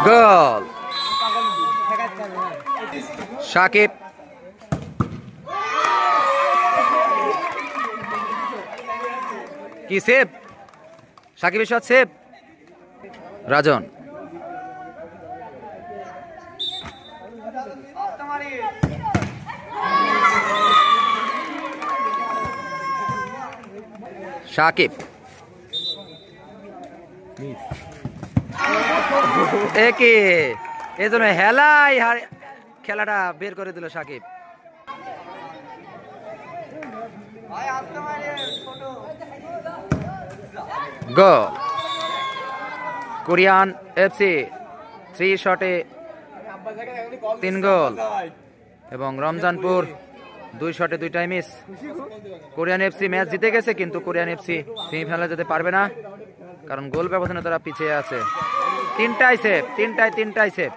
গোল। সাকিব কি সেভ, সাকিবের shot save. রাজন সাকিব একে এজন্য হেলাই খেলাটা বের করে দিল সাকিব। গোল। কোরিয়ান এফসি 3 শটে 3 গোল এবং রমজানপুর 2 শটে 2টাই মিস। কোরিয়ান এফসি ম্যাচ জিতে গেছে, কিন্তু কোরিয়ান এফসি সেমিফাইনালে যেতে পারবে না, কারণ গোল ব্যবধানে তারা পিছিয়ে আছে। 3টাই সেভ।